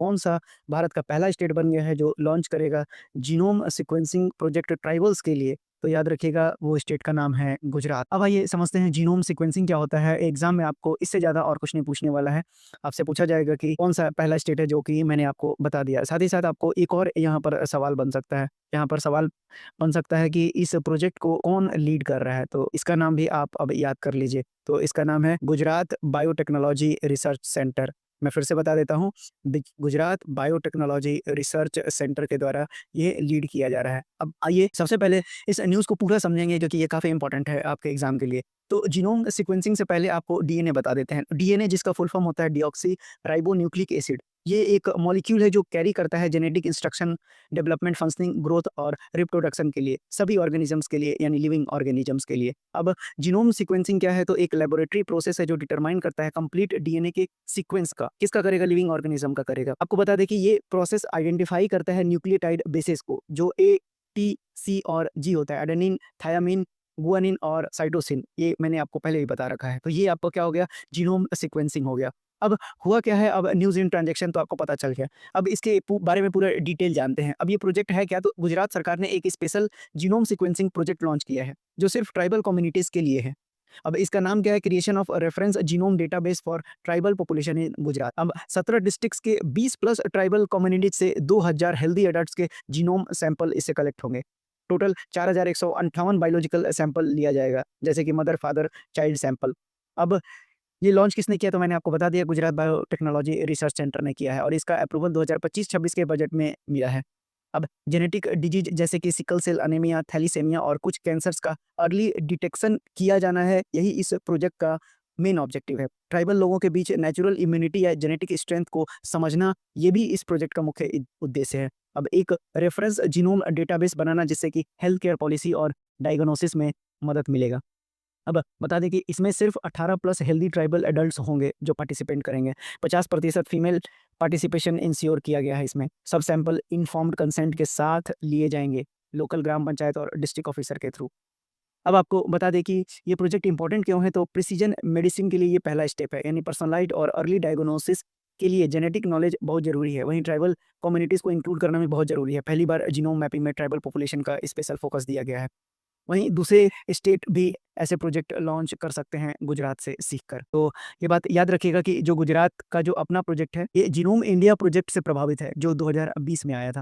कौन सा भारत का पहला स्टेट बन गया है जो लॉन्च करेगा जीनोम सीक्वेंसिंग प्रोजेक्ट ट्राइबल्स के लिए। तो याद रखिएगा वो स्टेट का नाम है गुजरात। अब आइए समझते हैं जीनोम सीक्वेंसिंग क्या होता है। एग्जाम में आपको इससे ज़्यादा और कुछ नहीं पूछने वाला है। आपसे पूछा जाएगा कि कौन सा पहला स्टेट है, जो कि मैंने आपको बता दिया। साथ ही साथ आपको एक और यहाँ पर सवाल बन सकता है। यहाँ पर सवाल बन सकता है कि इस प्रोजेक्ट को कौन लीड कर रहा है, तो इसका नाम भी आप अब याद कर लीजिए। तो इसका नाम है गुजरात बायोटेक्नोलॉजी रिसर्च सेंटर। मैं फिर से बता देता हूँ, गुजरात बायोटेक्नोलॉजी रिसर्च सेंटर के द्वारा ये लीड किया जा रहा है। अब आइए सबसे पहले इस न्यूज़ को पूरा समझेंगे, क्योंकि ये काफ़ी इंपॉर्टेंट है आपके एग्जाम के लिए। तो जीनोम सीक्वेंसिंग से पहले आपको डीएनए बता देते हैं। डीएनए जिसका फुल फॉर्म होता है डीऑक्सी राइबो न्यूक्लिक एसिड। ये एक मॉलिक्यूल है जो कैरी करता है genetic instruction, development, functioning, growth और रिप्रोडक्शन के लिए, सभी ऑर्गेनिजम्स के लिए, यानी लिविंग ऑर्गेनिजम्स के लिए। अब जीनोम सीक्वेंसिंग क्या है? तो एक लेबोरेटरी प्रोसेस है जो डिटरमाइन करता है कंप्लीट डीएनए के सीक्वेंस का। किसका करेगा? लिविंग ऑर्गेनिज्म का करेगा। आपको बता दें कि ये प्रोसेस आइडेंटिफाई करता है न्यूक्लियोटाइड बेसिस को, जो ए, टी, सी और जी होता है। एडेनिन, थायामीन, गुआनिन और साइटोसिन, ये मैंने आपको पहले ही बता रखा है। तो ये आपको क्या हो गया? जीनोम सीक्वेंसिंग हो गया। अब हुआ क्या है? अब न्यूज़ इन ट्रांजैक्शन तो आपको पता चल गया। अब इसके बारे में पूरा डिटेल जानते हैं। अब ये प्रोजेक्ट है क्या? तो गुजरात सरकार ने एक special genome sequencing project launch किया है, जो सिर्फ ट्राइबल कम्युनिटीज़ के लिए है। अब इसका नाम क्या है? Creation of reference genome database for tribal population in Gujarat. अब 17 डिस्ट्रिक्ट्स के 20 प्लस ट्राइबल कम्युनिटीज से 2000 हेल्दी एडल्ट्स के जीनोम सैंपल इससे कलेक्ट होंगे। टोटल 4158 बायोलॉजिकल सैंपल लिया जाएगा, जैसे कि मदर, फादर, चाइल्ड सैंपल। अब ये लॉन्च किसने किया? तो मैंने आपको बता दिया, गुजरात बायोटेक्नोलॉजी रिसर्च सेंटर ने किया है, और इसका अप्रूवल 2025-26 के बजट में मिला है। अब जेनेटिक डिजीज जैसे कि सिकल सेल एनीमिया, थैलीसेमिया और कुछ कैंसर्स का अर्ली डिटेक्शन किया जाना है, यही इस प्रोजेक्ट का मेन ऑब्जेक्टिव है। ट्राइबल लोगों के बीच नेचुरल इम्यूनिटी या जेनेटिक स्ट्रेंथ को समझना, ये भी इस प्रोजेक्ट का मुख्य उद्देश्य है। अब एक रेफरेंस जीनोम डेटाबेस बनाना, जिससे कि हेल्थ केयर पॉलिसी और डायग्नोसिस में मदद मिलेगा। अब बता दें कि इसमें सिर्फ 18 प्लस हेल्दी ट्राइबल एडल्ट्स होंगे जो पार्टिसिपेंट करेंगे। 50% फीमेल पार्टिसिपेशन इंश्योर किया गया है इसमें। सब सैंपल इन्फॉर्म्ड कंसेंट के साथ लिए जाएंगे, लोकल ग्राम पंचायत और डिस्ट्रिक्ट ऑफिसर के थ्रू। अब आपको बता दें कि ये प्रोजेक्ट इंपॉर्टेंट क्यों है? तो प्रिसीजन मेडिसिन के लिए ये पहला स्टेप है, यानी पर्सनलाइज्ड और अर्ली डायग्नोसिस के लिए जेनेटिक नॉलेज बहुत ज़रूरी है। वहीं ट्राइबल कम्युनिटीज़ को इंक्लूड करना भी बहुत ज़रूरी है। पहली बार जीनोम मैपिंग में ट्राइबल पॉपुलेशन का स्पेशल फोकस दिया गया है। वहीं दूसरे स्टेट भी ऐसे प्रोजेक्ट लॉन्च कर सकते हैं गुजरात से सीखकर। तो ये बात याद रखिएगा कि जो गुजरात का जो अपना प्रोजेक्ट है, ये जीनोम इंडिया प्रोजेक्ट से प्रभावित है, जो 2020 में आया था।